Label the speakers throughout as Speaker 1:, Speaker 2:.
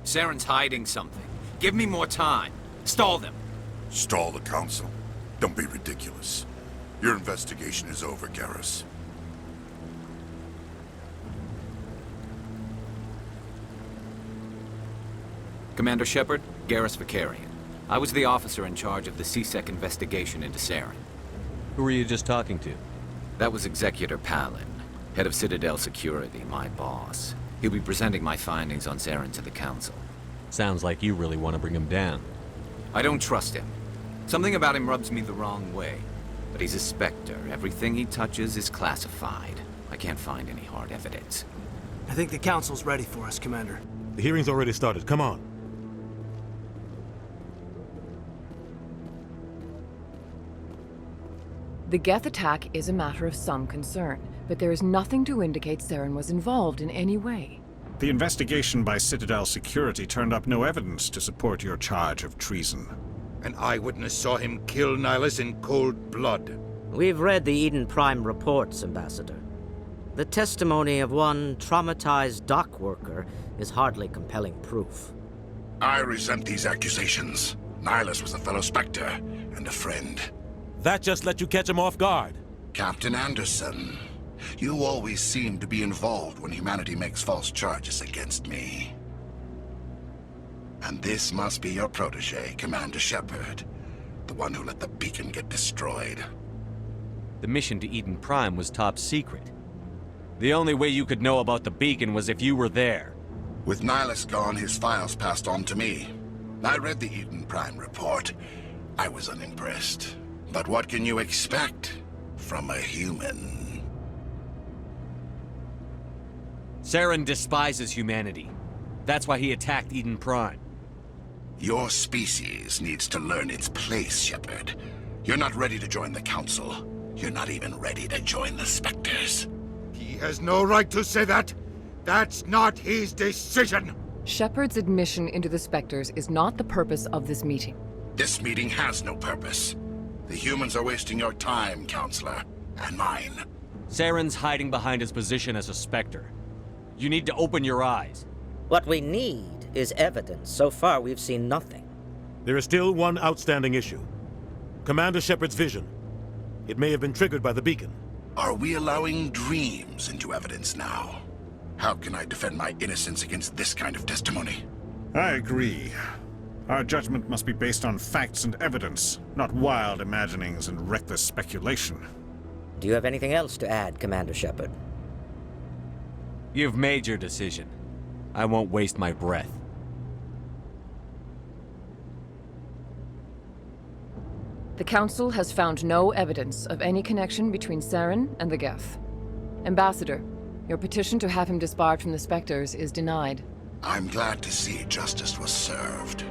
Speaker 1: Saren's hiding something. Give me more time. Stall them.
Speaker 2: Stall the Council? Don't be ridiculous. Your investigation is over, Garrus.
Speaker 1: Commander Shepard, Garrus Vicarian. I was the officer in charge of the C-Sec investigation into Saren.
Speaker 3: Who were you just talking to?
Speaker 1: That was Executor Palin, head of Citadel Security, my boss. He'll be presenting my findings on Saren to the Council.
Speaker 3: Sounds like you really want to bring him down.
Speaker 1: I don't trust him. Something about him rubs me the wrong way. But he's a Spectre. Everything he touches is classified. I can't find any hard evidence.
Speaker 4: I think the Council's ready for us, Commander.
Speaker 5: The hearing's already started. Come on.
Speaker 6: The Geth attack is a matter of some concern, but there is nothing to indicate Saren was involved in any way.
Speaker 7: The investigation by Citadel Security turned up no evidence to support your charge of treason.
Speaker 8: An eyewitness saw him kill Nihilus in cold blood.
Speaker 9: We've read the Eden Prime reports, Ambassador. The testimony of one traumatized dock worker is hardly compelling proof.
Speaker 2: I resent these accusations. Nihilus was a fellow Spectre and a friend.
Speaker 5: That just let you catch him off guard.
Speaker 2: Captain Anderson, you always seem to be involved when humanity makes false charges against me. And this must be your protege, Commander Shepard, the one who let the beacon get destroyed.
Speaker 3: The mission to Eden Prime was top secret. The only way you could know about the beacon was if you were there.
Speaker 2: With Nihilus gone, his files passed on to me. I read the Eden Prime report. I was unimpressed. But what can you expect from a human?
Speaker 3: Saren despises humanity. That's why he attacked Eden Prime.
Speaker 2: Your species needs to learn its place, Shepard. You're not ready to join the Council. You're not even ready to join the Spectres.
Speaker 8: He has no right to say that. That's not his decision.
Speaker 6: Shepard's admission into the Spectres is not the purpose of this meeting.
Speaker 2: This meeting has no purpose. The humans are wasting your time, Counselor, and mine.
Speaker 3: Saren's hiding behind his position as a Spectre. You need to open your eyes.
Speaker 9: What we need is evidence. So far, we've seen nothing.
Speaker 5: There is still one outstanding issue. Commander Shepard's vision. It may have been triggered by the beacon.
Speaker 2: Are we allowing dreams into evidence now? How can I defend my innocence against this kind of testimony?
Speaker 7: I agree. Our judgment must be based on facts and evidence, not wild imaginings and reckless speculation.
Speaker 9: Do you have anything else to add, Commander Shepard?
Speaker 3: You've made your decision. I won't waste my breath.
Speaker 6: The Council has found no evidence of any connection between Saren and the Geth. Ambassador, your petition to have him disbarred from the Spectres is denied.
Speaker 2: I'm glad to see justice was served.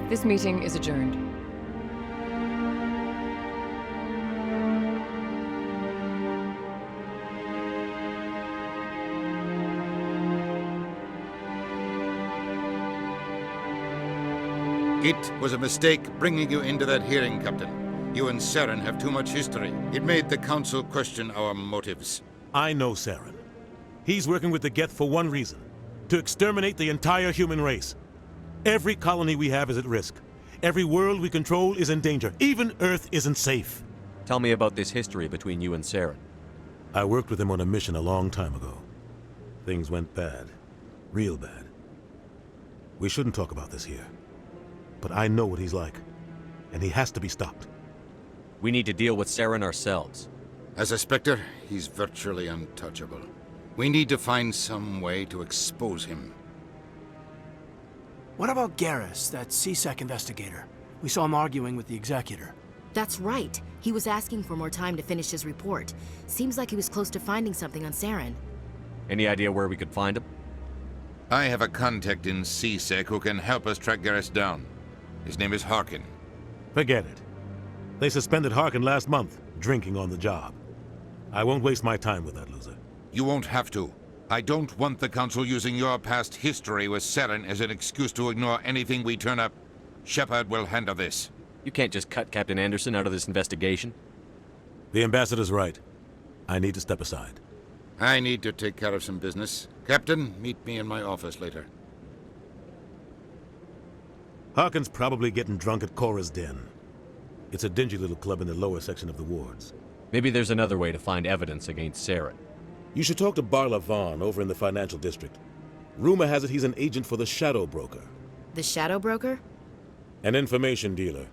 Speaker 6: This meeting is adjourned.
Speaker 8: It was a mistake bringing you into that hearing, Captain. You and Saren have too much history. It made the Council question our motives.
Speaker 5: I know Saren. He's working with the Geth for one reason. To exterminate the entire human race. Every colony we have is at risk. Every world we control is in danger. Even Earth isn't safe.
Speaker 3: Tell me about this history between you and Saren.
Speaker 5: I worked with him on a mission a long time ago. Things went bad. Real bad. We shouldn't talk about this here. But I know what he's like. And he has to be stopped.
Speaker 3: We need to deal with Saren ourselves.
Speaker 8: As a Spectre, he's virtually untouchable. We need to find some way to expose him.
Speaker 4: What about Garrus, that C-Sec investigator? We saw him arguing with the Executor.
Speaker 10: That's right. He was asking for more time to finish his report. Seems like he was close to finding something on Saren.
Speaker 3: Any idea where we could find him?
Speaker 8: I have a contact in C-Sec who can help us track Garrus down. His name is Harkin.
Speaker 5: Forget it. They suspended Harkin last month, drinking on the job. I won't waste my time with that loser.
Speaker 8: You won't have to. I don't want the Council using your past history with Saren as an excuse to ignore anything we turn up. Shepard will handle this.
Speaker 3: You can't just cut Captain Anderson out of this investigation.
Speaker 5: The Ambassador's right. I need to step aside.
Speaker 8: I need to take care of some business. Captain, meet me in my office later.
Speaker 5: Harkin's probably getting drunk at Cora's Den. It's a dingy little club in the lower section of the wards.
Speaker 3: Maybe there's another way to find evidence against Saren.
Speaker 5: You should talk to Barla Vaughn over in the financial district. Rumor has it he's an agent for the Shadow Broker.
Speaker 10: The Shadow Broker?
Speaker 5: An information dealer.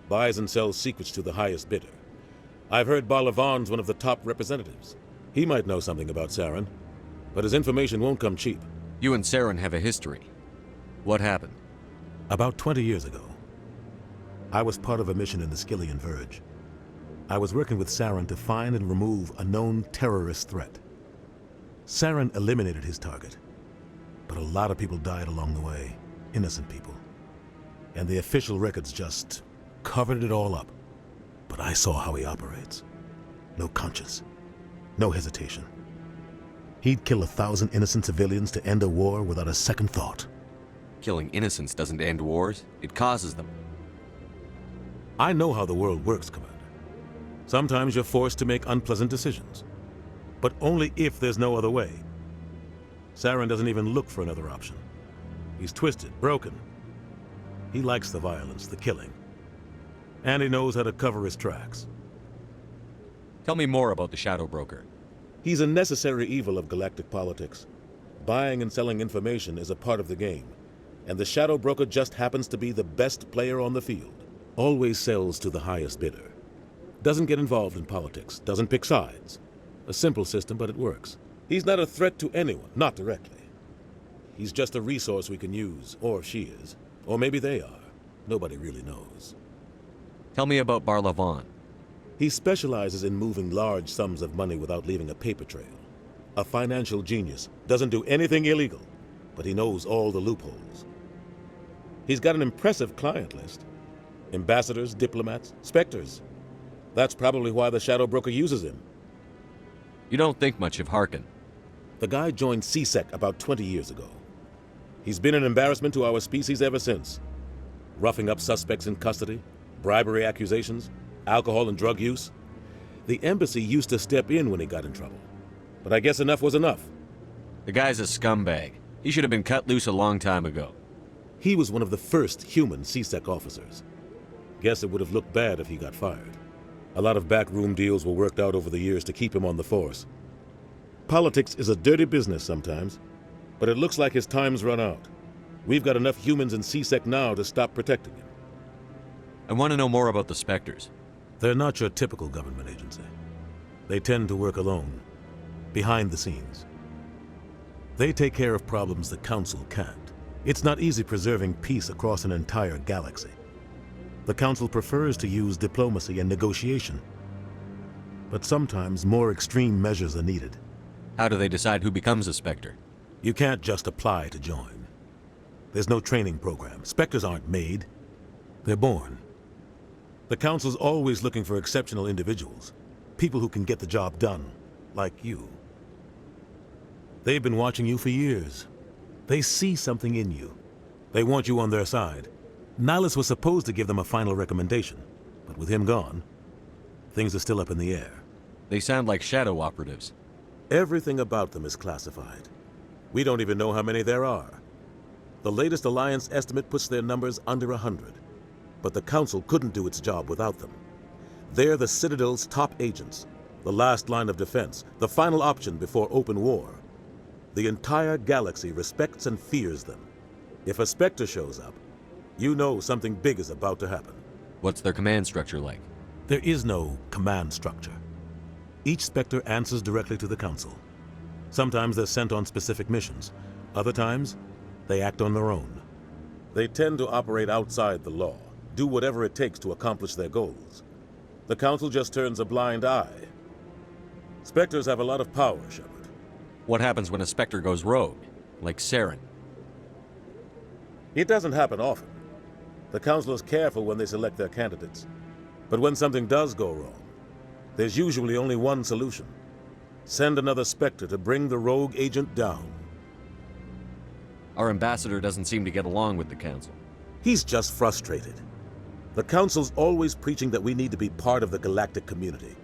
Speaker 5: Buys and sells secrets to the highest bidder. I've heard Barla Vaughn's one of the top representatives. He might know something about Saren, but his information won't come cheap.
Speaker 3: You and Saren have a history. What happened?
Speaker 5: About 20 years ago, I was part of a mission in the Skillian Verge. I was working with Saren to find and remove a known terrorist threat. Saren eliminated his target, but a lot of people died along the way, innocent people. And the official records just covered it all up. But I saw how he operates. No conscience, no hesitation. He'd kill 1,000 innocent civilians to end a war without a second thought.
Speaker 3: Killing innocents doesn't end wars, it causes them.
Speaker 5: I know how the world works, Commander. Sometimes you're forced to make unpleasant decisions, but only if there's no other way. Saren doesn't even look for another option. He's twisted, broken. He likes the violence, the killing. And he knows how to cover his tracks.
Speaker 3: Tell me more about the Shadow Broker.
Speaker 5: He's a necessary evil of galactic politics. Buying and selling information is a part of the game, and the Shadow Broker just happens to be the best player on the field. Always sells to the highest bidder. Doesn't get involved in politics, doesn't pick sides. A simple system, but it works. He's not a threat to anyone, not directly. He's just a resource we can use, or she is. Or maybe they are. Nobody really knows.
Speaker 3: Tell me about Barla Vaughn.
Speaker 5: He specializes in moving large sums of money without leaving a paper trail. A financial genius. Doesn't do anything illegal, but he knows all the loopholes. He's got an impressive client list. Ambassadors, diplomats, specters. That's probably why the Shadow Broker uses him.
Speaker 3: You don't think much of Harkin.
Speaker 5: The guy joined CSEC about 20 years ago. He's been an embarrassment to our species ever since. Roughing up suspects in custody, bribery accusations, alcohol and drug use. The embassy used to step in when he got in trouble. But I guess enough was enough.
Speaker 3: The guy's a scumbag. He should have been cut loose a long time ago.
Speaker 5: He was one of the first human CSEC officers. Guess it would have looked bad if he got fired. A lot of backroom deals were worked out over the years to keep him on the force. Politics is a dirty business sometimes, but it looks like his time's run out. We've got enough humans in CSEC now to stop protecting him.
Speaker 3: I want to know more about the Spectres.
Speaker 5: They're not your typical government agency. They tend to work alone, behind the scenes. They take care of problems the Council can't. It's not easy preserving peace across an entire galaxy. The Council prefers to use diplomacy and negotiation. But sometimes more extreme measures are needed.
Speaker 3: How do they decide who becomes a Spectre?
Speaker 5: You can't just apply to join. There's no training program. Spectres aren't made. They're born. The Council's always looking for exceptional individuals. People who can get the job done, like you. They've been watching you for years. They see something in you. They want you on their side. Nihilus was supposed to give them a final recommendation, but with him gone, things are still up in the air.
Speaker 3: They sound like shadow operatives.
Speaker 5: Everything about them is classified. We don't even know how many there are. The latest Alliance estimate puts their numbers under 100, but the Council couldn't do its job without them. They're the Citadel's top agents, the last line of defense, the final option before open war. The entire galaxy respects and fears them. If a Spectre shows up, you know something big is about to happen.
Speaker 3: What's their command structure like?
Speaker 5: There is no command structure. Each Spectre answers directly to the Council. Sometimes they're sent on specific missions. Other times, they act on their own. They tend to operate outside the law, do whatever it takes to accomplish their goals. The Council just turns a blind eye. Spectres have a lot of power, Shepard.
Speaker 3: What happens when a Spectre goes rogue, like Saren?
Speaker 5: It doesn't happen often. The Council is careful when they select their candidates. But when something does go wrong, there's usually only one solution. Send another Spectre to bring the rogue agent down.
Speaker 3: Our ambassador doesn't seem to get along with the Council.
Speaker 5: He's just frustrated. The Council's always preaching that we need to be part of the galactic community.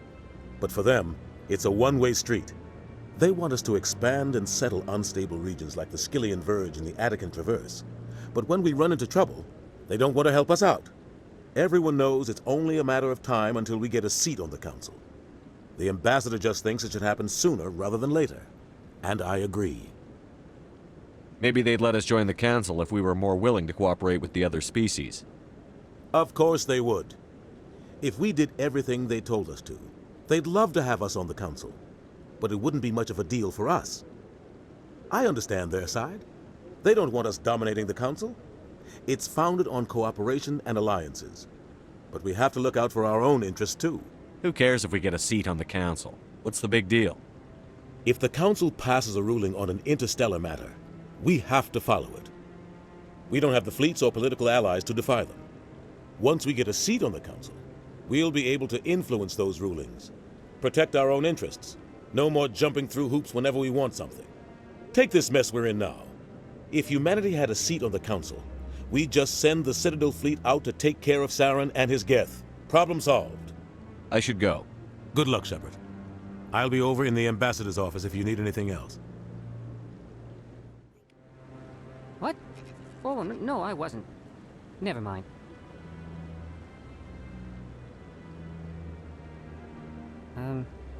Speaker 5: But for them, it's a one-way street. They want us to expand and settle unstable regions like the Skillian Verge and the Attican Traverse. But when we run into trouble, they don't want to help us out. Everyone knows it's only a matter of time until we get a seat on the council. The ambassador just thinks it should happen sooner rather than later. And I agree.
Speaker 3: Maybe they'd let us join the council if we were more willing to cooperate with the other species.
Speaker 5: Of course they would. If we did everything they told us to, they'd love to have us on the council. But it wouldn't be much of a deal for us. I understand their side. They don't want us dominating the council. It's founded on cooperation and alliances. But we have to look out for our own interests too.
Speaker 3: Who cares if we get a seat on the council? What's the big deal?
Speaker 5: If the council passes a ruling on an interstellar matter, we have to follow it. We don't have the fleets or political allies to defy them. Once we get a seat on the council, we'll be able to influence those rulings, protect our own interests. No more jumping through hoops whenever we want something. Take this mess we're in now. If humanity had a seat on the council, we'd just send the Citadel fleet out to take care of Saren and his Geth. Problem solved.
Speaker 3: I should go.
Speaker 5: Good luck, Shepard. I'll be over in the ambassador's office if you need anything else.
Speaker 11: What? Oh, no, I wasn't. Never mind.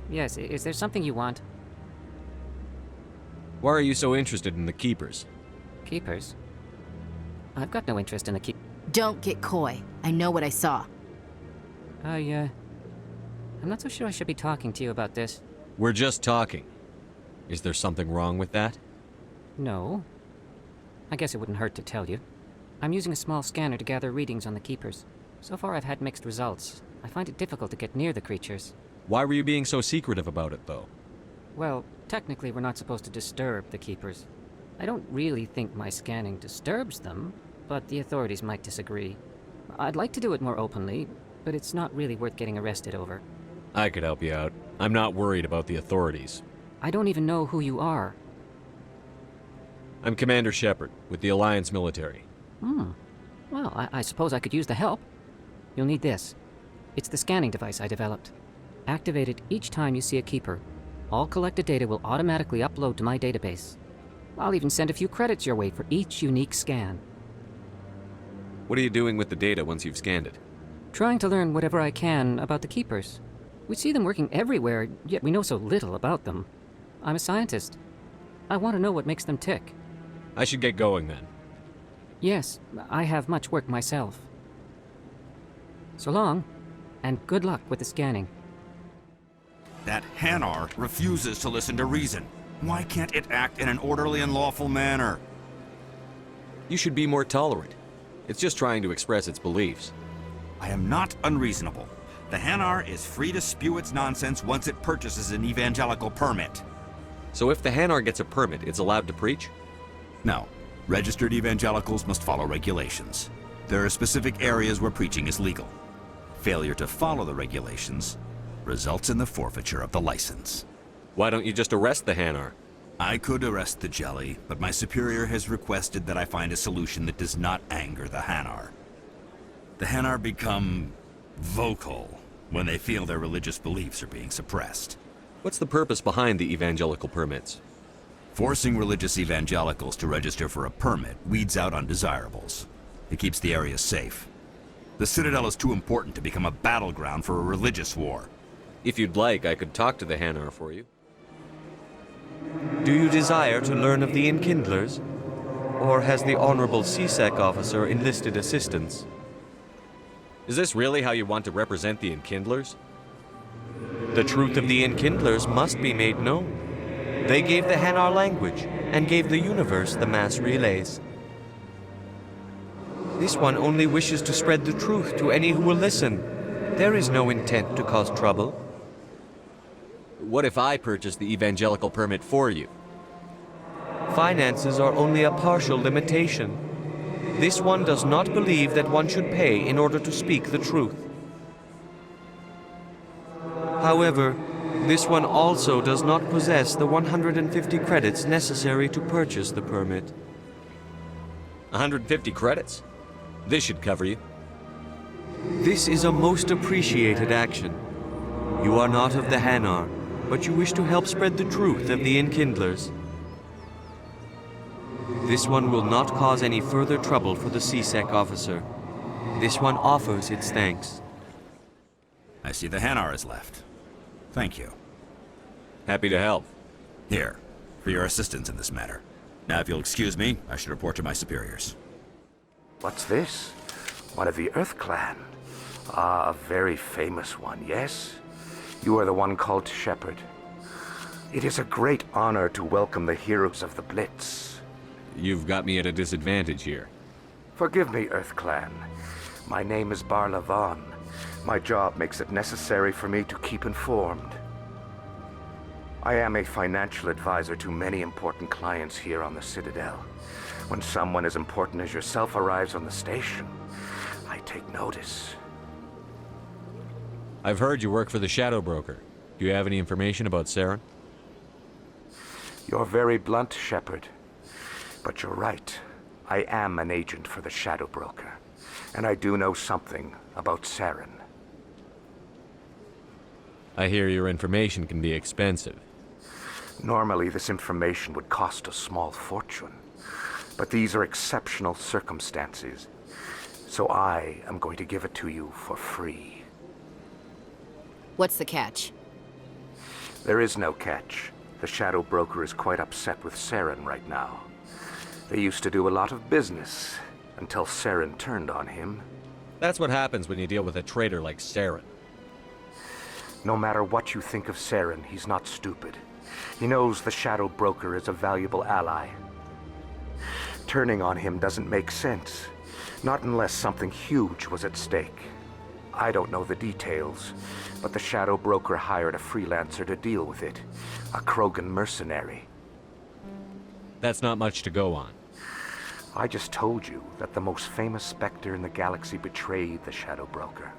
Speaker 11: Yes, is there something you want?
Speaker 3: Why are you so interested in the Keepers?
Speaker 11: Keepers? I've got no interest in the
Speaker 10: Don't get coy. I know what I saw.
Speaker 11: I'm not so sure I should be talking to you about this.
Speaker 3: We're just talking. Is there something wrong with that?
Speaker 11: No. I guess it wouldn't hurt to tell you. I'm using a small scanner to gather readings on the Keepers. So far I've had mixed results. I find it difficult to get near the creatures.
Speaker 3: Why were you being so secretive about it, though?
Speaker 11: Well, technically we're not supposed to disturb the Keepers. I don't really think my scanning disturbs them, but the authorities might disagree. I'd like to do it more openly, but it's not really worth getting arrested over.
Speaker 3: I could help you out. I'm not worried about the authorities.
Speaker 11: I don't even know who you are.
Speaker 3: I'm Commander Shepard, with the Alliance military.
Speaker 11: Well, I suppose I could use the help. You'll need this. It's the scanning device I developed. Activate it each time you see a Keeper. All collected data will automatically upload to my database. I'll even send a few credits your way for each unique scan.
Speaker 3: What are you doing with the data once you've scanned it?
Speaker 11: Trying to learn whatever I can about the Keepers. We see them working everywhere, yet we know so little about them. I'm a scientist. I want to know what makes them tick.
Speaker 3: I should get going then.
Speaker 11: Yes, I have much work myself. So long, and good luck with the scanning.
Speaker 12: That Hanar refuses to listen to reason. Why can't it act in an orderly and lawful manner?
Speaker 3: You should be more tolerant. It's just trying to express its beliefs.
Speaker 12: I am not unreasonable. The Hanar is free to spew its nonsense once it purchases an evangelical permit.
Speaker 3: So if the Hanar gets a permit, it's allowed to preach?
Speaker 12: No. Registered evangelicals must follow regulations. There are specific areas where preaching is legal. Failure to follow the regulations results in the forfeiture of the license.
Speaker 3: Why don't you just arrest the Hanar?
Speaker 12: I could arrest the jelly, but my superior has requested that I find a solution that does not anger the Hanar. The Hanar become vocal when they feel their religious beliefs are being suppressed.
Speaker 3: What's the purpose behind the evangelical permits?
Speaker 12: Forcing religious evangelicals to register for a permit weeds out undesirables. It keeps the area safe. The Citadel is too important to become a battleground for a religious war.
Speaker 3: If you'd like, I could talk to the Hanar for you. Do you desire to learn of the Enkindlers? Or has the Honorable CSEC officer enlisted assistance? Is this really how you want to represent the Enkindlers? The truth of the Enkindlers must be made known. They gave the Hanar language, and gave the universe the mass relays. This one only wishes to spread the truth to any who will listen. There is no intent to cause trouble. What if I purchase the evangelical permit for you? Finances are only a partial limitation. This one does not believe that one should pay in order to speak the truth. However, this one also does not possess the 150 credits necessary to purchase the permit. 150 credits? This should cover you. This is a most appreciated action. You are not of the Hanar, but you wish to help spread the truth of the Enkindlers. This one will not cause any further trouble for the CSEC officer. This one offers its thanks.
Speaker 12: I see the Hanar is left. Thank you.
Speaker 3: Happy to help.
Speaker 12: Here, for your assistance in this matter. Now, if you'll excuse me, I should report to my superiors.
Speaker 13: What's this? One of the Earth Clan. Ah, a very famous one, yes? You are the one called Shepard. It is a great honor to welcome the heroes of the Blitz.
Speaker 3: You've got me at a disadvantage here.
Speaker 13: Forgive me, Earth Clan. My name is Barla Vaughn. My job makes it necessary for me to keep informed. I am a financial advisor to many important clients here on the Citadel. When someone as important as yourself arrives on the station, I take notice.
Speaker 3: I've heard you work for the Shadow Broker. Do you have any information about Saren?
Speaker 13: You're very blunt, Shepard. But you're right. I am an agent for the Shadow Broker. And I do know something about Saren.
Speaker 3: I hear your information can be expensive.
Speaker 13: Normally, this information would cost a small fortune. But these are exceptional circumstances. So I am going to give it to you for free.
Speaker 10: What's the catch?
Speaker 13: There is no catch. The Shadow Broker is quite upset with Saren right now. They used to do a lot of business, until Saren turned on him.
Speaker 3: That's what happens when you deal with a traitor like Saren.
Speaker 13: No matter what you think of Saren, he's not stupid. He knows the Shadow Broker is a valuable ally. Turning on him doesn't make sense. Not unless something huge was at stake. I don't know the details, but the Shadow Broker hired a freelancer to deal with it. A Krogan mercenary.
Speaker 3: That's not much to go on.
Speaker 13: I just told you that the most famous Spectre in the galaxy betrayed the Shadow Broker.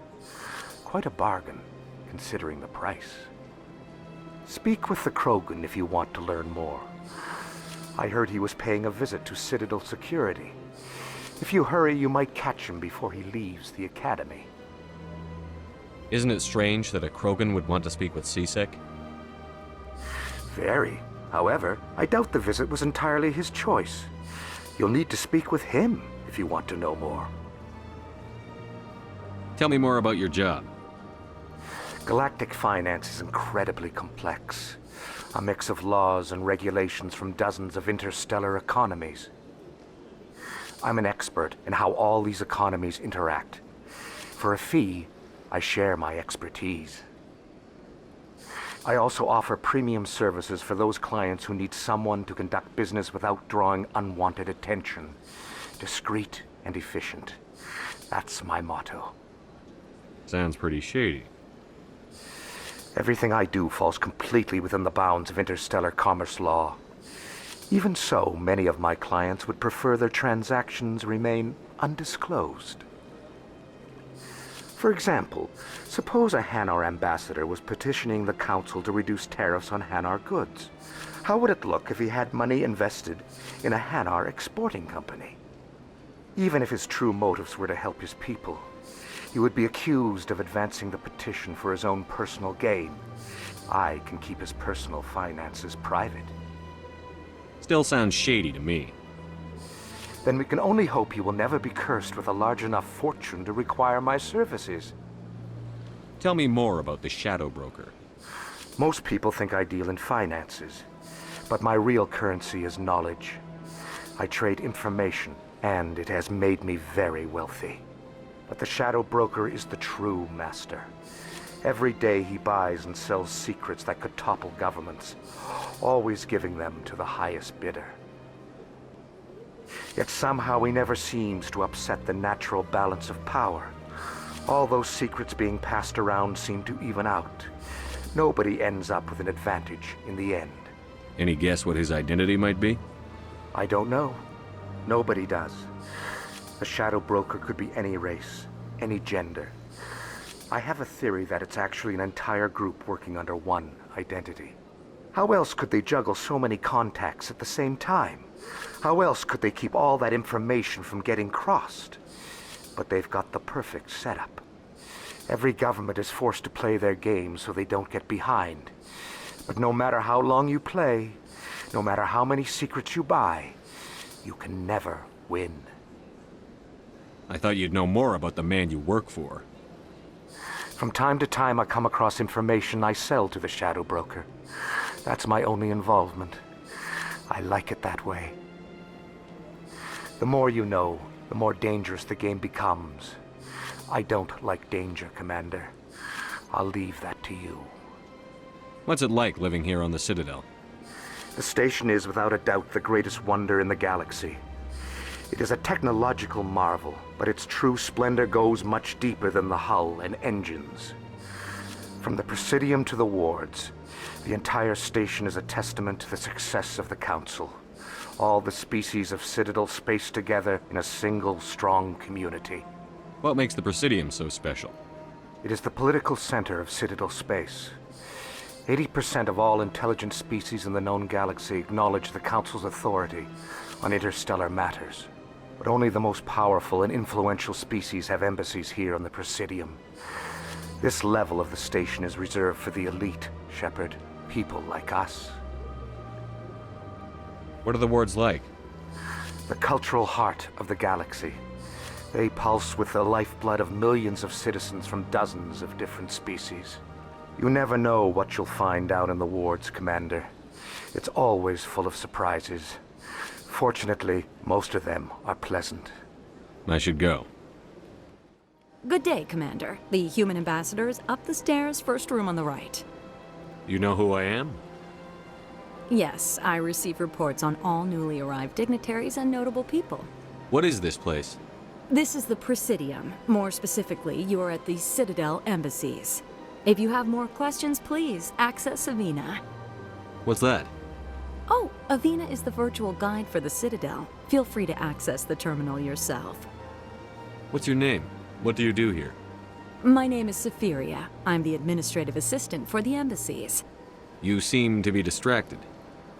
Speaker 13: Quite a bargain, considering the price. Speak with the Krogan if you want to learn more. I heard he was paying a visit to Citadel security. If you hurry, you might catch him before he leaves the Academy.
Speaker 3: Isn't it strange that a Krogan would want to speak with CSEC?
Speaker 13: Very. However, I doubt the visit was entirely his choice. You'll need to speak with him if you want to know more.
Speaker 3: Tell me more about your job.
Speaker 13: Galactic finance is incredibly complex. A mix of laws and regulations from dozens of interstellar economies. I'm an expert in how all these economies interact. For a fee, I share my expertise. I also offer premium services for those clients who need someone to conduct business without drawing unwanted attention. Discreet and efficient. That's my motto.
Speaker 3: Sounds pretty shady.
Speaker 13: Everything I do falls completely within the bounds of interstellar commerce law. Even so, many of my clients would prefer their transactions remain undisclosed. For example, suppose a Hanar ambassador was petitioning the Council to reduce tariffs on Hanar goods. How would it look if he had money invested in a Hanar exporting company? Even if his true motives were to help his people, he would be accused of advancing the petition for his own personal gain. I can keep his personal finances private.
Speaker 3: Still sounds shady to me.
Speaker 13: Then we can only hope he will never be cursed with a large enough fortune to require my services.
Speaker 3: Tell me more about the Shadow Broker.
Speaker 13: Most people think I deal in finances, but my real currency is knowledge. I trade information, and it has made me very wealthy. But the Shadow Broker is the true master. Every day he buys and sells secrets that could topple governments, always giving them to the highest bidder. Yet somehow he never seems to upset the natural balance of power. All those secrets being passed around seem to even out. Nobody ends up with an advantage in the end.
Speaker 3: Any guess what his identity might be?
Speaker 13: I don't know. Nobody does. The Shadow Broker could be any race, any gender. I have a theory that it's actually an entire group working under one identity. How else could they juggle so many contacts at the same time? How else could they keep all that information from getting crossed? But they've got the perfect setup. Every government is forced to play their game so they don't get behind. But no matter how long you play, no matter how many secrets you buy, you can never win.
Speaker 3: I thought you'd know more about the man you work for.
Speaker 13: From time to time, I come across information I sell to the Shadow Broker. That's my only involvement. I like it that way. The more you know, the more dangerous the game becomes. I don't like danger, Commander. I'll leave that to you.
Speaker 3: What's it like living here on the Citadel?
Speaker 13: The station is without a doubt the greatest wonder in the galaxy. It is a technological marvel, but its true splendor goes much deeper than the hull and engines. From the Presidium to the wards, the entire station is a testament to the success of the Council. All the species of Citadel spaced together in a single strong community.
Speaker 3: What makes the Presidium so special?
Speaker 13: It is the political center of Citadel space. 80% of all intelligent species in the known galaxy acknowledge the Council's authority on interstellar matters. But only the most powerful and influential species have embassies here on the Presidium. This level of the station is reserved for the elite, Shepard. People like us.
Speaker 3: What are the wards like?
Speaker 13: The cultural heart of the galaxy. They pulse with the lifeblood of millions of citizens from dozens of different species. You never know what you'll find out in the wards, Commander. It's always full of surprises. Fortunately, most of them are pleasant.
Speaker 3: I should go.
Speaker 14: Good day, Commander. The human ambassador is up the stairs, first room on the right.
Speaker 3: You know who I am?
Speaker 14: Yes, I receive reports on all newly arrived dignitaries and notable people.
Speaker 3: What is this place?
Speaker 14: This is the Presidium. More specifically, you are at the Citadel embassies. If you have more questions, please access Avina.
Speaker 3: What's that?
Speaker 14: Oh, Avina is the virtual guide for the Citadel. Feel free to access the terminal yourself.
Speaker 3: What's your name? What do you do here?
Speaker 14: My name is Safiria. I'm the administrative assistant for the embassies.
Speaker 3: You seem to be distracted.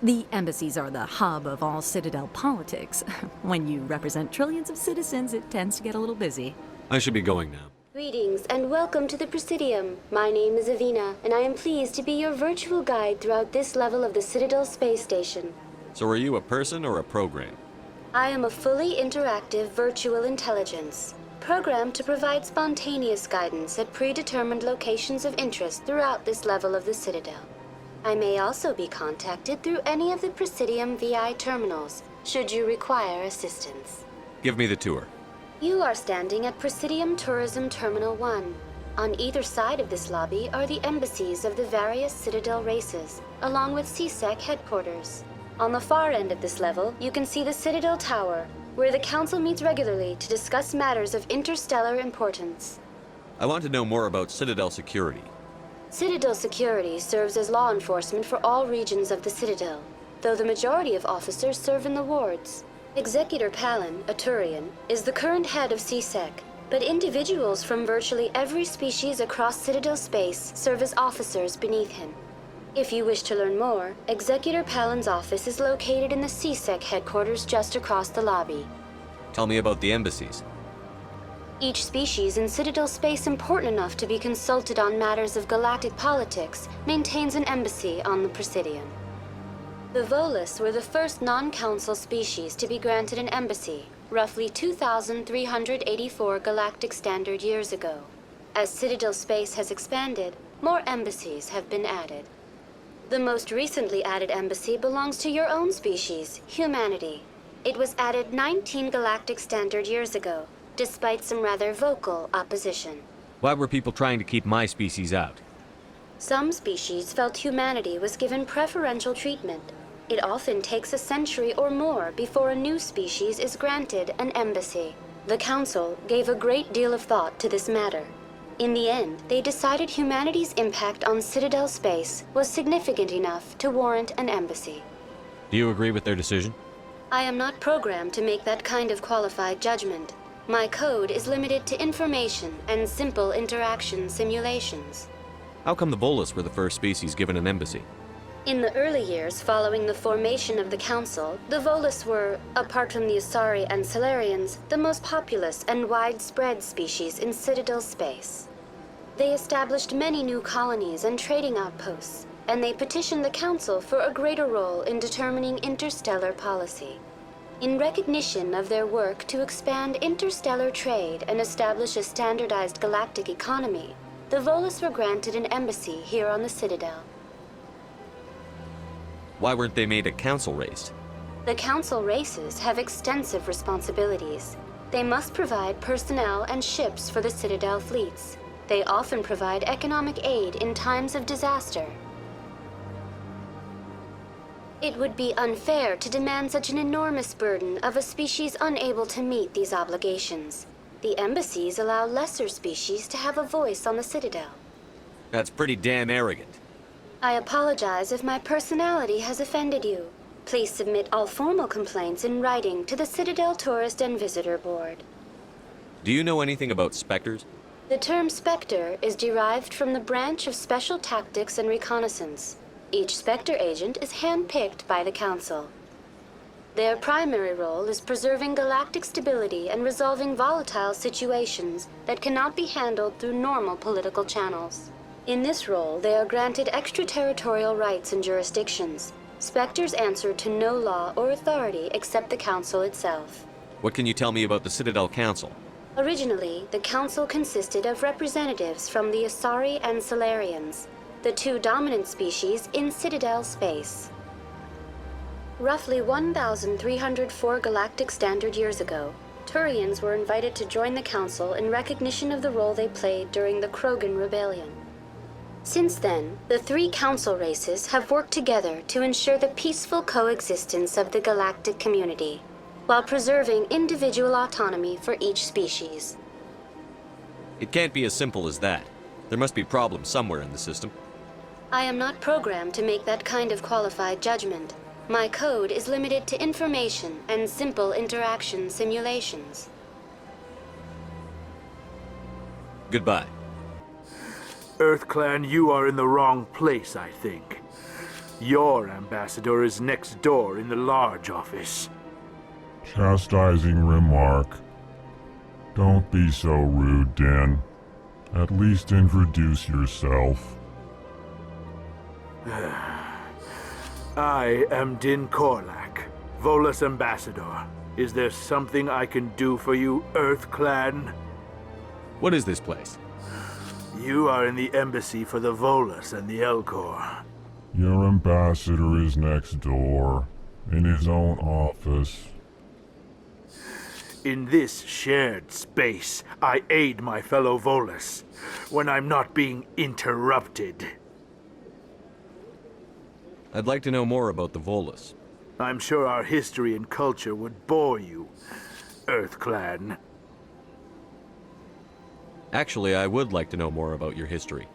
Speaker 14: The embassies are the hub of all Citadel politics. When you represent trillions of citizens, it tends to get a little busy.
Speaker 3: I should be going now.
Speaker 15: Greetings and welcome to the Presidium. My name is Avina, and I am pleased to be your virtual guide throughout this level of the Citadel space station.
Speaker 3: So are you a person or a program?
Speaker 15: I am a fully interactive virtual intelligence, programmed to provide spontaneous guidance at predetermined locations of interest throughout this level of the Citadel. I may also be contacted through any of the Presidium VI terminals, should you require assistance.
Speaker 3: Give me the tour.
Speaker 15: You are standing at Presidium Tourism Terminal 1. On either side of this lobby are the embassies of the various Citadel races, along with CSEC headquarters. On the far end of this level, you can see the Citadel Tower, where the Council meets regularly to discuss matters of interstellar importance.
Speaker 3: I want to know more about Citadel security.
Speaker 15: Citadel security serves as law enforcement for all regions of the Citadel, though the majority of officers serve in the wards. Executor Palin, a Turian, is the current head of CSEC, but individuals from virtually every species across Citadel space serve as officers beneath him. If you wish to learn more, Executor Palin's office is located in the CSEC headquarters just across the lobby.
Speaker 3: Tell me about the embassies.
Speaker 15: Each species in Citadel space important enough to be consulted on matters of galactic politics maintains an embassy on the Presidium. The Volus were the first non-council species to be granted an embassy, roughly 2,384 galactic standard years ago. As Citadel space has expanded, more embassies have been added. The most recently added embassy belongs to your own species, humanity. It was added 19 galactic standard years ago, despite some rather vocal opposition.
Speaker 3: Why were people trying to keep my species out?
Speaker 15: Some species felt humanity was given preferential treatment. It often takes a century or more before a new species is granted an embassy. The Council gave a great deal of thought to this matter. In the end, they decided humanity's impact on Citadel space was significant enough to warrant an embassy.
Speaker 3: Do you agree with their decision?
Speaker 15: I am not programmed to make that kind of qualified judgment. My code is limited to information and simple interaction simulations.
Speaker 3: How come the Volus were the first species given an embassy?
Speaker 15: In the early years following the formation of the Council, the Volus were, apart from the Asari and Solarians, the most populous and widespread species in Citadel space. They established many new colonies and trading outposts, and they petitioned the Council for a greater role in determining interstellar policy. In recognition of their work to expand interstellar trade and establish a standardized galactic economy, the Volus were granted an embassy here on the Citadel.
Speaker 3: Why weren't they made a council race?
Speaker 15: The Council races have extensive responsibilities. They must provide personnel and ships for the Citadel fleets. They often provide economic aid in times of disaster. It would be unfair to demand such an enormous burden of a species unable to meet these obligations. The embassies allow lesser species to have a voice on the Citadel.
Speaker 3: That's pretty damn arrogant.
Speaker 15: I apologize if my personality has offended you. Please submit all formal complaints in writing to the Citadel Tourist and Visitor Board.
Speaker 3: Do you know anything about specters?
Speaker 15: The term Spectre is derived from the branch of Special Tactics and Reconnaissance. Each Spectre agent is handpicked by the Council. Their primary role is preserving galactic stability and resolving volatile situations that cannot be handled through normal political channels. In this role, they are granted extraterritorial rights and jurisdictions. Spectres answer to no law or authority except the Council itself.
Speaker 3: What can you tell me about the Citadel Council?
Speaker 15: Originally, the Council consisted of representatives from the Asari and Solarians, the two dominant species in Citadel space. Roughly 1,304 galactic standard years ago, Turians were invited to join the Council in recognition of the role they played during the Krogan Rebellion. Since then, the three Council races have worked together to ensure the peaceful coexistence of the galactic community, while preserving individual autonomy for each species.
Speaker 3: It can't be as simple as that. There must be problems somewhere in the system.
Speaker 15: I am not programmed to make that kind of qualified judgment. My code is limited to information and simple interaction simulations.
Speaker 3: Goodbye.
Speaker 16: EarthClan, you are in the wrong place, I think. Your ambassador is next door in the large office.
Speaker 17: Chastising remark. Don't be so rude, Din. At least introduce yourself.
Speaker 16: I am Din Korlak, Volus ambassador. Is there something I can do for you, EarthClan?
Speaker 3: What is this place?
Speaker 16: You are in the embassy for the Volus and the Elcor.
Speaker 17: Your ambassador is next door, in his own office.
Speaker 16: In this shared space, I aid my fellow Volus when I'm not being interrupted.
Speaker 3: I'd like to know more about the Volus.
Speaker 16: I'm sure our history and culture would bore you, EarthClan.
Speaker 3: Actually, I would like to know more about your history.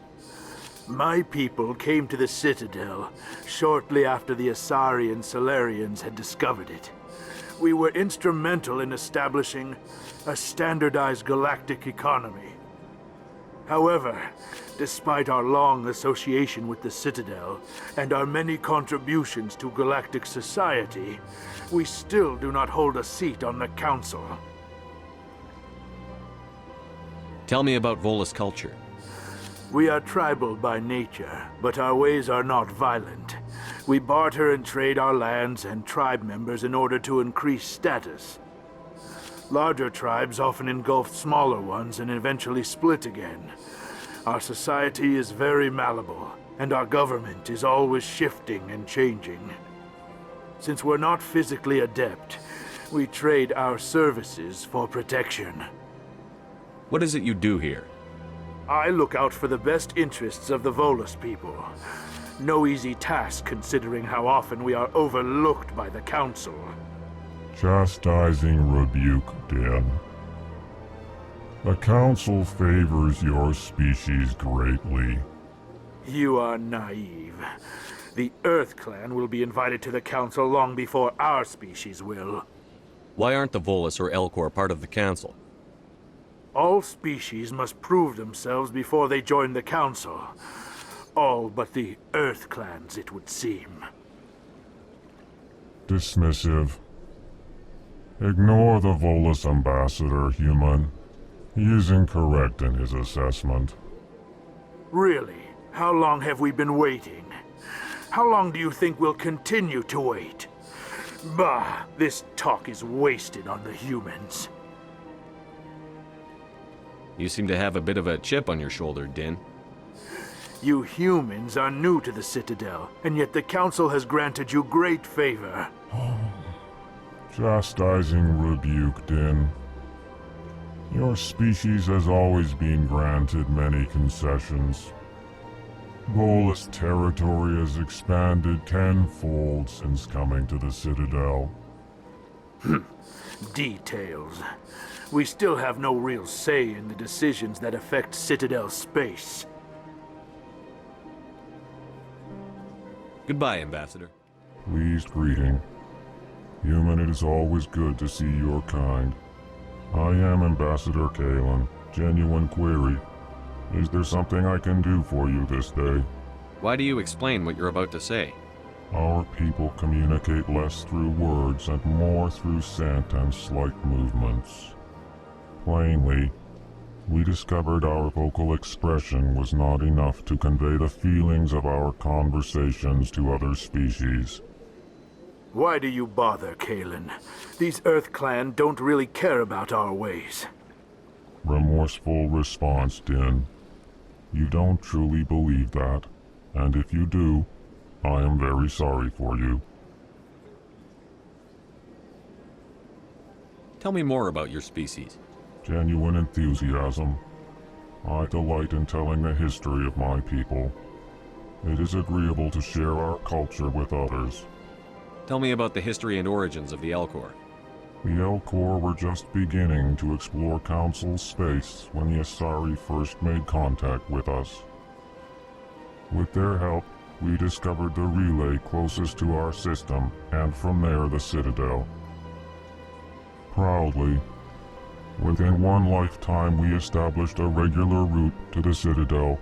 Speaker 16: My people came to the Citadel shortly after the Asari and Solarians had discovered it. We were instrumental in establishing a standardized galactic economy. However, despite our long association with the Citadel and our many contributions to galactic society, we still do not hold a seat on the Council.
Speaker 3: Tell me about Volus culture.
Speaker 16: We are tribal by nature, but our ways are not violent. We barter and trade our lands and tribe members in order to increase status. Larger tribes often engulf smaller ones and eventually split again. Our society is very malleable, and our government is always shifting and changing. Since we're not physically adept, we trade our services for protection.
Speaker 3: What is it you do here?
Speaker 16: I look out for the best interests of the Volus people. No easy task considering how often we are overlooked by the Council.
Speaker 17: Chastising rebuke, Din. The Council favors your species greatly.
Speaker 16: You are naive. The EarthClan will be invited to the Council long before our species will.
Speaker 3: Why aren't the Volus or Elcor part of the Council?
Speaker 16: All species must prove themselves before they join the Council. All but the EarthClans, it would seem.
Speaker 17: Dismissive. Ignore the Volus ambassador, human. He is incorrect in his assessment.
Speaker 16: Really? How long have we been waiting? How long do you think we'll continue to wait? Bah, this talk is wasted on the humans.
Speaker 3: You seem to have a bit of a chip on your shoulder, Din.
Speaker 16: You humans are new to the Citadel, and yet the Council has granted you great favor.
Speaker 17: Chastising rebuke, Din. Your species has always been granted many concessions. Volus territory has expanded tenfold since coming to the Citadel.
Speaker 16: Details. We still have no real say in the decisions that affect Citadel space.
Speaker 3: Goodbye, Ambassador.
Speaker 17: Pleased greeting. Human, it is always good to see your kind. I am Ambassador Kalen. Genuine query. Is there something I can do for you this day?
Speaker 3: Why do you explain what you're about to say?
Speaker 17: Our people communicate less through words and more through scent and slight movements. Plainly, we discovered our vocal expression was not enough to convey the feelings of our conversations to other species.
Speaker 16: Why do you bother, Kalen? These Earth Clan don't really care about our ways.
Speaker 17: Remorseful response, Din. You don't truly believe that, and if you do, I am very sorry for you.
Speaker 3: Tell me more about your species.
Speaker 17: Genuine enthusiasm. I delight in telling the history of my people. It is agreeable to share our culture with others.
Speaker 3: Tell me about the history and origins of the Elcor.
Speaker 17: The Elcor were just beginning to explore Council space when the Asari first made contact with us. With their help, we discovered the relay closest to our system, and from there the Citadel. Proudly, within one lifetime we established a regular route to the Citadel,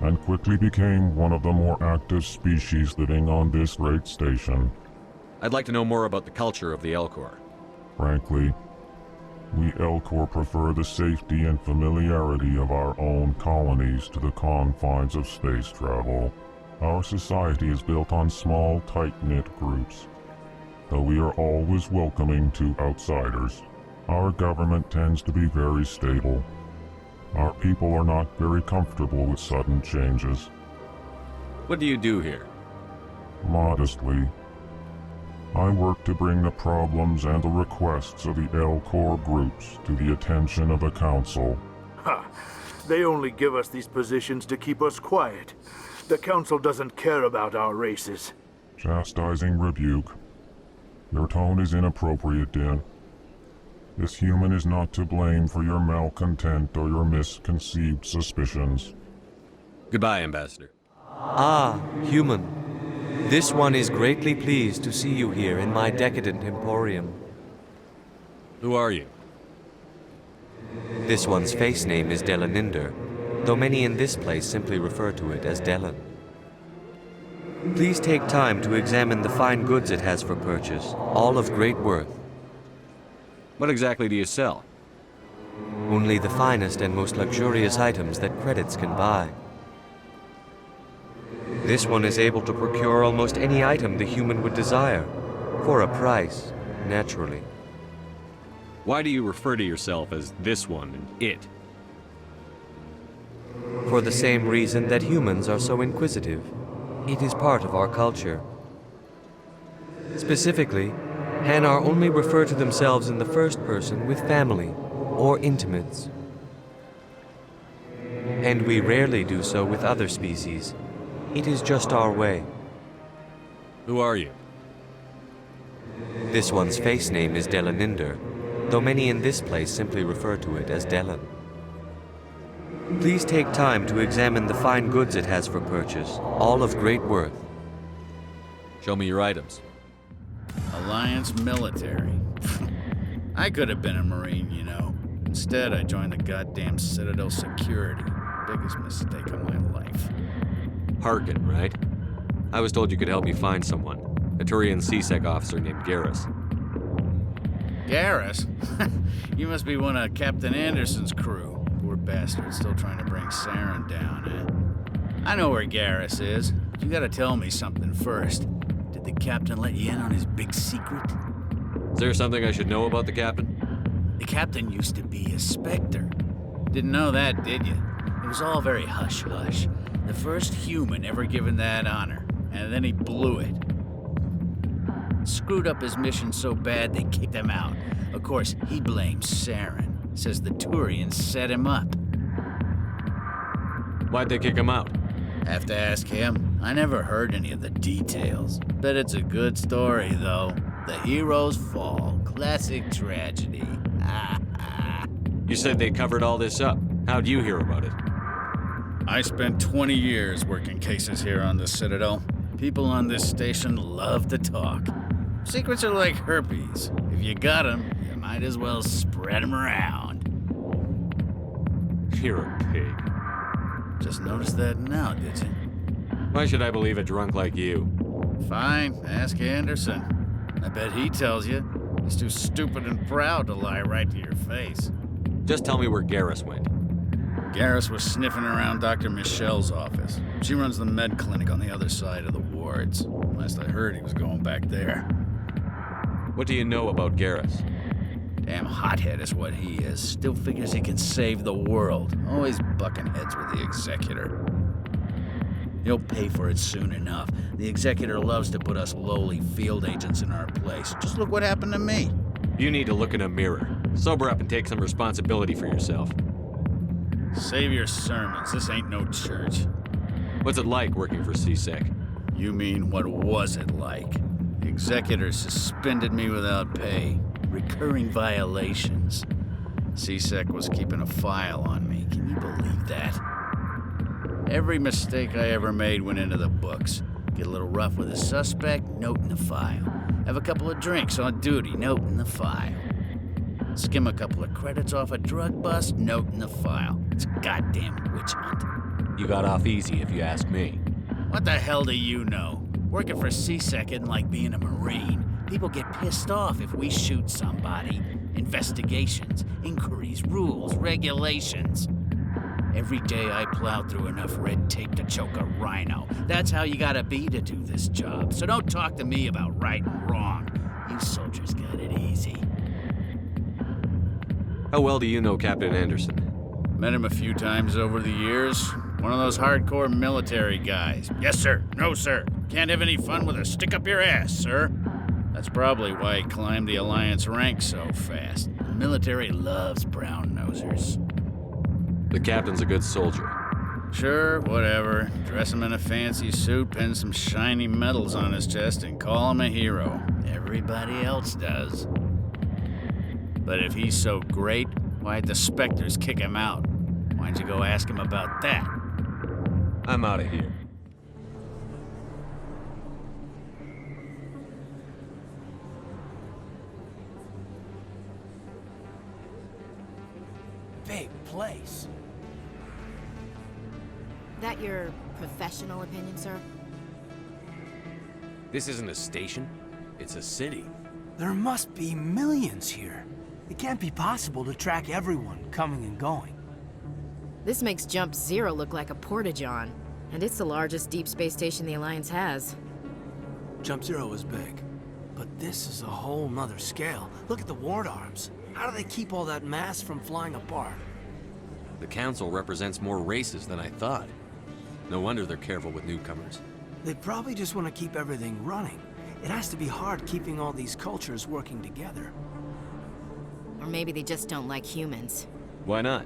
Speaker 17: and quickly became one of the more active species living on this great station.
Speaker 3: I'd like to know more about the culture of the Elcor.
Speaker 17: Frankly, we Elcor prefer the safety and familiarity of our own colonies to the confines of space travel. Our society is built on small, tight-knit groups. Though we are always welcoming to outsiders, our government tends to be very stable. Our people are not very comfortable with sudden changes.
Speaker 3: What do you do here?
Speaker 17: Modestly, I work to bring the problems and the requests of the Elcor groups to the attention of the Council.
Speaker 16: Ha! They only give us these positions to keep us quiet. The Council doesn't care about our races.
Speaker 17: Chastising rebuke. Your tone is inappropriate, Din. This human is not to blame for your malcontent or your misconceived suspicions.
Speaker 3: Goodbye, Ambassador. Ah, human. This one is greatly pleased to see you here in my decadent emporium.
Speaker 12: Who are you?
Speaker 3: This one's face name is Delaninder, though many in this place simply refer to it as Delan. Please take time to examine the fine goods it has for purchase, all of great worth.
Speaker 12: What exactly do you sell?
Speaker 3: Only the finest and most luxurious items that credits can buy. This one is able to procure almost any item the human would desire, for a price, naturally.
Speaker 12: Why do you refer to yourself as this one and it?
Speaker 3: For the same reason that humans are so inquisitive. It is part of our culture. Specifically, Hanar only refer to themselves in the first person with family or intimates. And we rarely do so with other species. It is just our way.
Speaker 12: Who are you?
Speaker 3: This one's face name is Delaninder, though many in this place simply refer to it as Delan. Please take time to examine the fine goods it has for purchase, all of great worth.
Speaker 12: Show me your items.
Speaker 18: Alliance military. I could have been a Marine, you know. Instead, I joined the goddamn Citadel security. Biggest mistake of my life.
Speaker 3: Harkin, right? I was told you could help me find someone. A Turian CSEC officer named Garrus.
Speaker 18: Garrus? You must be one of Captain Anderson's crew. Poor bastard, still trying to bring Saren down, eh? I know where Garrus is. you gotta tell me something first. Did the captain let you in on his big secret?
Speaker 3: Is there something I should know about the captain?
Speaker 18: The captain used to be a Spectre. Didn't know that, did you? It was all very hush-hush. The first human ever given that honor, and then he blew it. Screwed up his mission so bad they kicked him out. Of course, he blames Saren. Says the Turians set him up.
Speaker 3: Why'd they kick him out?
Speaker 18: Have to ask him. I never heard any of the details. Bet it's a good story, though. The heroes fall. Classic tragedy.
Speaker 3: You said they covered all this up. How'd you hear about it?
Speaker 18: I spent 20 years working cases here on the Citadel. People on this station love to talk. Secrets are like herpes. If you got them, you might as well spread them around.
Speaker 3: You're a pig.
Speaker 18: Just noticed that now, did you?
Speaker 3: Why should I believe a drunk like you?
Speaker 18: Fine, ask Anderson. I bet he tells you. He's too stupid and proud to lie right to your face.
Speaker 3: Just tell me where Garrus went.
Speaker 18: Garrus was sniffing around Dr. Michelle's office. She runs the med clinic on the other side of the wards. Last I heard, he was going back there.
Speaker 3: What do you know about Garrus?
Speaker 18: Damn hothead is what he is. Still figures he can save the world. Always bucking heads with the Executor. He'll pay for it soon enough. The Executor loves to put us lowly field agents in our place. Just look what happened to me.
Speaker 3: You need to look in a mirror. Sober up and take some responsibility for yourself.
Speaker 18: Save your sermons. This ain't no church.
Speaker 3: What's it like working for CSEC?
Speaker 18: You mean, what was it like? The Executor suspended me without pay. Recurring violations. CSEC was keeping a file on me. Can you believe that? Every mistake I ever made went into the books. Get a little rough with a suspect, note in the file. Have a couple of drinks on duty, note in the file. Skim a couple of credits off a drug bust, note in the file. It's a goddamn witch hunt.
Speaker 3: You got off easy, if you ask me.
Speaker 18: What the hell do you know? Working for CSEC isn't like being a Marine. People get pissed off if we shoot somebody. Investigations, inquiries, rules, regulations. Every day I plow through enough red tape to choke a rhino. That's how you gotta be to do this job. So don't talk to me about right and wrong. You soldiers got it easy.
Speaker 3: How well do you know Captain Anderson?
Speaker 18: Met him a few times over the years. One of those hardcore military guys. Yes, sir. No, sir. Can't have any fun with a stick up your ass, sir. That's probably why he climbed the Alliance ranks so fast. The military loves brown-nosers.
Speaker 3: The captain's a good soldier.
Speaker 18: Sure, whatever. Dress him in a fancy suit, pin some shiny medals on his chest, and call him a hero. Everybody else does. But if he's so great, why'd the Spectres kick him out? Why'd you go ask him about that?
Speaker 3: I'm out of here.
Speaker 4: Big place.
Speaker 10: That your professional opinion, sir?
Speaker 3: This isn't a station. It's a city.
Speaker 4: There must be millions here. It can't be possible to track everyone coming and going.
Speaker 10: This makes Jump Zero look like a porta-john, and it's the largest deep space station the Alliance has.
Speaker 4: Jump Zero is big, but this is a whole nother scale. Look at the ward arms. How do they keep all that mass from flying apart?
Speaker 3: The Council represents more races than I thought. No wonder they're careful with newcomers.
Speaker 4: They probably just want to keep everything running. It has to be hard keeping all these cultures working together.
Speaker 10: Or maybe they just don't like humans.
Speaker 3: Why not?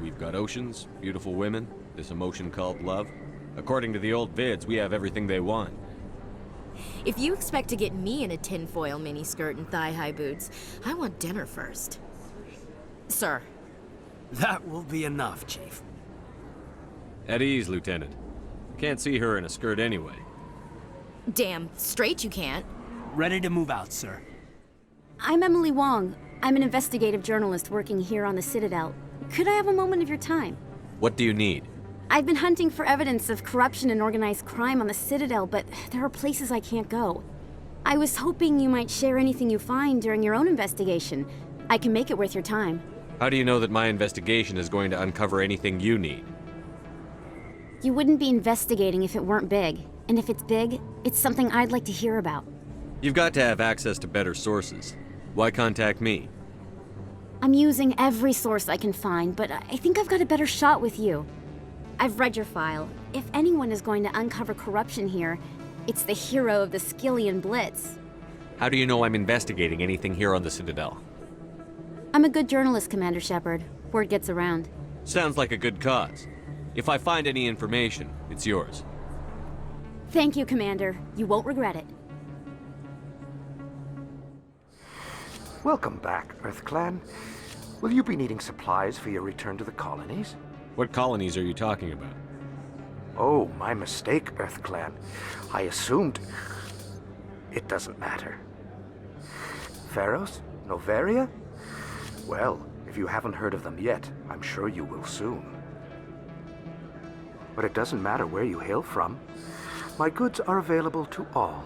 Speaker 3: We've got oceans, beautiful women, this emotion called love. According to the old vids, we have everything they want.
Speaker 10: If you expect to get me in a tinfoil miniskirt and thigh-high boots, I want dinner first. Sir.
Speaker 4: That will be enough, Chief.
Speaker 3: At ease, Lieutenant. Can't see her in a skirt anyway.
Speaker 10: Damn straight you can't.
Speaker 4: Ready to move out, sir.
Speaker 19: I'm Emily Wong. I'm an investigative journalist working here on the Citadel. Could I have a moment of your time?
Speaker 3: What do you need?
Speaker 19: I've been hunting for evidence of corruption and organized crime on the Citadel, but there are places I can't go. I was hoping you might share anything you find during your own investigation. I can make it worth your time.
Speaker 3: How do you know that my investigation is going to uncover anything you need?
Speaker 19: You wouldn't be investigating if it weren't big. And if it's big, it's something I'd like to hear about.
Speaker 3: You've got to have access to better sources. Why contact me?
Speaker 19: I'm using every source I can find, but I think I've got a better shot with you. I've read your file. If anyone is going to uncover corruption here, it's the hero of the Skillian Blitz.
Speaker 3: How do you know I'm investigating anything here on the Citadel?
Speaker 19: I'm a good journalist, Commander Shepard. Word gets around.
Speaker 3: Sounds like a good cause. If I find any information, it's yours.
Speaker 19: Thank you, Commander. You won't regret it.
Speaker 13: Welcome back, EarthClan. Will you be needing supplies for your return to the colonies?
Speaker 3: What colonies are you talking about?
Speaker 13: Oh, my mistake, EarthClan. I assumed... It doesn't matter. Pharos? Noveria? Well, if you haven't heard of them yet, I'm sure you will soon. But it doesn't matter where you hail from. My goods are available to all.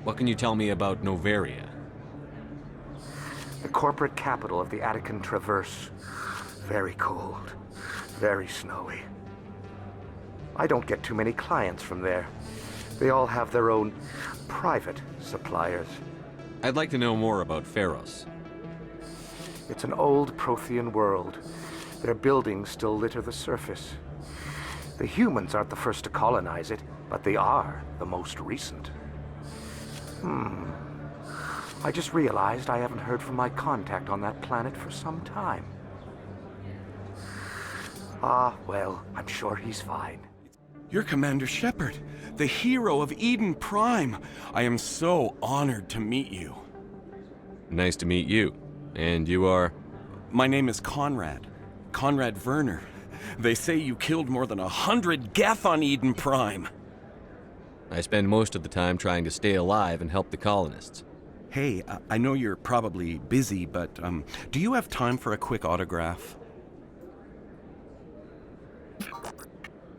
Speaker 3: What can you tell me about Noveria?
Speaker 13: The corporate capital of the Attican Traverse. Very cold. Very snowy. I don't get too many clients from there. They all have their own private suppliers.
Speaker 3: I'd like to know more about Pharos.
Speaker 13: It's an old Prothean world. Their buildings still litter the surface. The humans aren't the first to colonize it, but they are the most recent. I just realized I haven't heard from my contact on that planet for some time. Well, I'm sure he's fine.
Speaker 20: You're Commander Shepard, the hero of Eden Prime. I am so honored to meet you.
Speaker 3: Nice to meet you. And you are?
Speaker 20: My name is Conrad. Conrad Werner. They say you killed more than 100 Geth on Eden Prime.
Speaker 3: I spend most of the time trying to stay alive and help the colonists.
Speaker 20: Hey, I know you're probably busy, but do you have time for a quick autograph?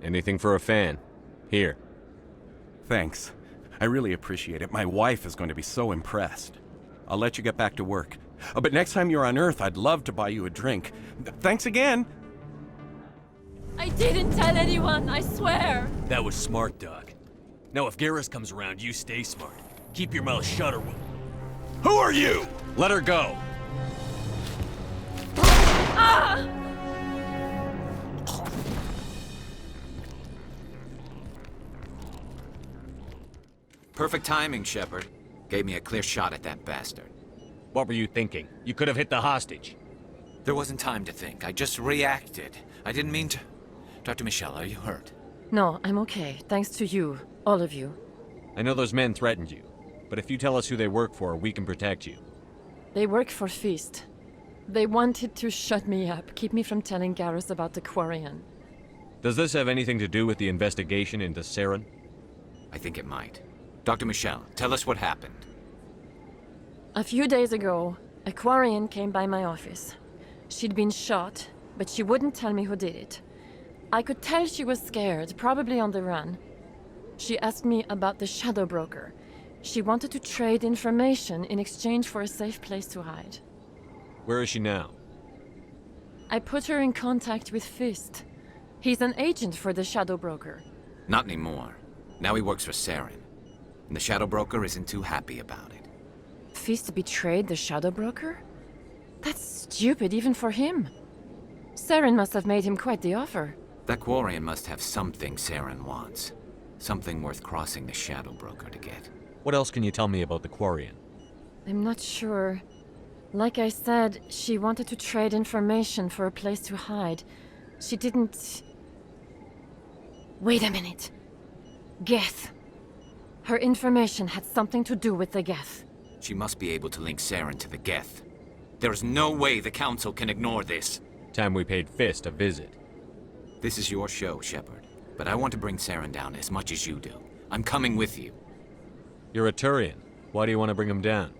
Speaker 3: Anything for a fan. Here.
Speaker 20: Thanks. I really appreciate it. My wife is going to be so impressed. I'll let you get back to work. But next time you're on Earth, I'd love to buy you a drink. Thanks again!
Speaker 6: I didn't tell anyone, I swear!
Speaker 21: That was smart, Doc. Now if Garrus comes around, you stay smart. Keep your mouth shut or we'll...
Speaker 20: Who are you?
Speaker 3: Let her go!
Speaker 6: Ah!
Speaker 1: Perfect timing, Shepard. Gave me a clear shot at that bastard.
Speaker 21: What were you thinking? You could have hit the hostage.
Speaker 1: There wasn't time to think. I just reacted. I didn't mean to... Dr. Michelle, are you hurt?
Speaker 6: No, I'm okay. Thanks to you. All of you.
Speaker 3: I know those men threatened you, but if you tell us who they work for, we can protect you.
Speaker 6: They work for Feast. They wanted to shut me up, keep me from telling Garrus about the Quarian.
Speaker 3: Does this have anything to do with the investigation into Saren?
Speaker 1: I think it might. Dr. Michelle, tell us what happened.
Speaker 6: A few days ago, a Quarian came by my office. She'd been shot, but she wouldn't tell me who did it. I could tell she was scared, probably on the run. She asked me about the Shadow Broker. She wanted to trade information in exchange for a safe place to hide.
Speaker 3: Where is she now?
Speaker 6: I put her in contact with Fist. He's an agent for the Shadow Broker.
Speaker 1: Not anymore. Now he works for Saren. And the Shadow Broker isn't too happy about it.
Speaker 6: Fist betrayed the Shadow Broker? That's stupid even for him. Saren must have made him quite the offer.
Speaker 1: That Quarian must have something Saren wants. Something worth crossing the Shadow Broker to get.
Speaker 3: What else can you tell me about the Quarian?
Speaker 6: I'm not sure. Like I said, she wanted to trade information for a place to hide. She didn't... Wait a minute. Geth. Her information had something to do with the Geth.
Speaker 1: She must be able to link Saren to the Geth. There's no way the Council can ignore this.
Speaker 3: Time we paid Fist a visit.
Speaker 1: This is your show, Shepard. But I want to bring Saren down as much as you do. I'm coming with you.
Speaker 3: You're a Turian. Why do you want to bring him down?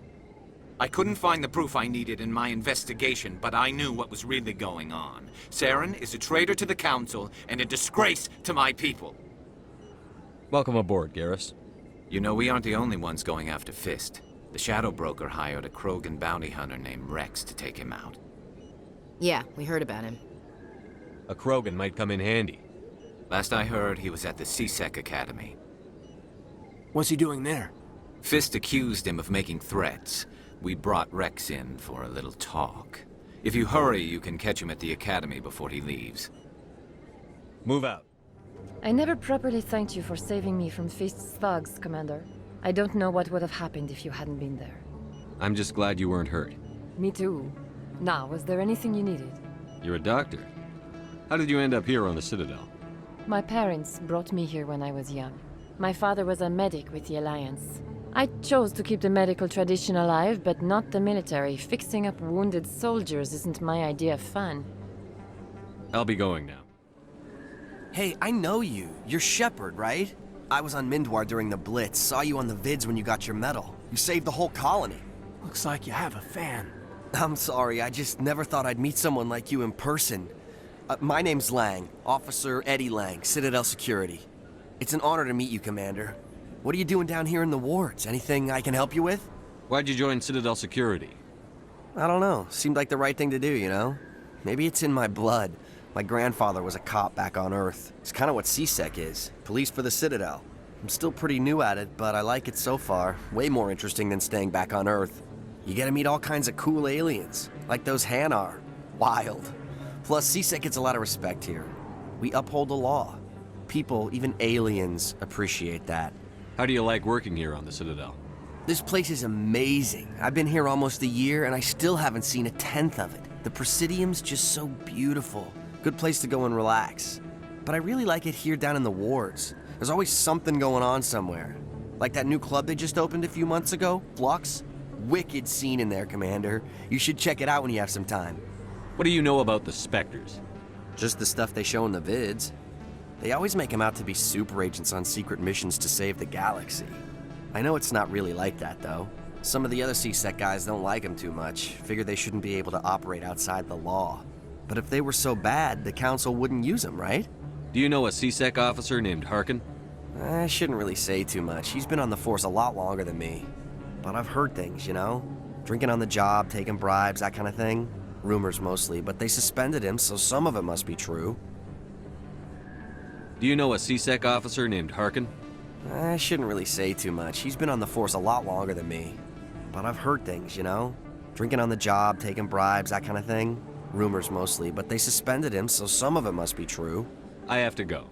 Speaker 1: I couldn't find the proof I needed in my investigation, but I knew what was really going on. Saren is a traitor to the Council and a disgrace to my people.
Speaker 3: Welcome aboard, Garrus.
Speaker 1: You know, we aren't the only ones going after Fist. The Shadow Broker hired a Krogan bounty hunter named Rex to take him out.
Speaker 10: Yeah, we heard about him.
Speaker 3: A Krogan might come in handy.
Speaker 1: Last I heard, he was at the CSEC Academy.
Speaker 4: What's he doing there?
Speaker 1: Fist accused him of making threats. We brought Rex in for a little talk. If you hurry, you can catch him at the Academy before he leaves.
Speaker 21: Move out.
Speaker 6: I never properly thanked you for saving me from Fist's thugs, Commander. I don't know what would have happened if you hadn't been there.
Speaker 3: I'm just glad you weren't hurt.
Speaker 6: Me too. Now, was there anything you needed?
Speaker 3: You're a doctor. How did you end up here on the Citadel?
Speaker 6: My parents brought me here when I was young. My father was a medic with the Alliance. I chose to keep the medical tradition alive, but not the military. Fixing up wounded soldiers isn't my idea of fun.
Speaker 3: I'll be going now.
Speaker 7: Hey, I know you. You're Shepard, right? I was on Mindwar during the Blitz. Saw you on the vids when you got your medal. You saved the whole colony.
Speaker 4: Looks like you have a fan.
Speaker 7: I'm sorry, I just never thought I'd meet someone like you in person. My name's Lang, Officer Eddie Lang, Citadel Security. It's an honor to meet you, Commander. What are you doing down here in the wards? Anything I can help you with?
Speaker 3: Why'd you join Citadel Security?
Speaker 7: I don't know. Seemed like the right thing to do, you know? Maybe it's in my blood. My grandfather was a cop back on Earth. It's kind of what CSEC is. Police for the Citadel. I'm still pretty new at it, but I like it so far. Way more interesting than staying back on Earth. You get to meet all kinds of cool aliens, like those Hanar. Wild. Plus, CSEC gets a lot of respect here. We uphold the law. People, even aliens, appreciate that.
Speaker 3: How do you like working here on the Citadel?
Speaker 7: This place is amazing. I've been here almost a year, and I still haven't seen a tenth of it. The Presidium's just so beautiful. Good place to go and relax. But I really like it here down in the wards. There's always something going on somewhere. Like that new club they just opened a few months ago, Flux. Wicked scene in there, Commander. You should check it out when you have some time.
Speaker 3: What do you know about the Spectres?
Speaker 7: Just the stuff they show in the vids. They always make them out to be super agents on secret missions to save the galaxy. I know it's not really like that, though. Some of the other CSEC guys don't like them too much. Figure they shouldn't be able to operate outside the law. But if they were so bad, the Council wouldn't use them, right?
Speaker 3: Do you know a CSEC officer named Harkin?
Speaker 7: I shouldn't really say too much. He's been on the force a lot longer than me. But I've heard things, you know? Drinking on the job, taking bribes, that kind of thing. Rumors mostly, but they suspended him, so some of it must be true.
Speaker 3: Do you know a CSEC officer named Harkin?
Speaker 7: I shouldn't really say too much. He's been on the force a lot longer than me. But I've heard things, you know? Drinking on the job, taking bribes, that kind of thing. Rumors mostly, but they suspended him, so some of it must be true.
Speaker 3: I have to go.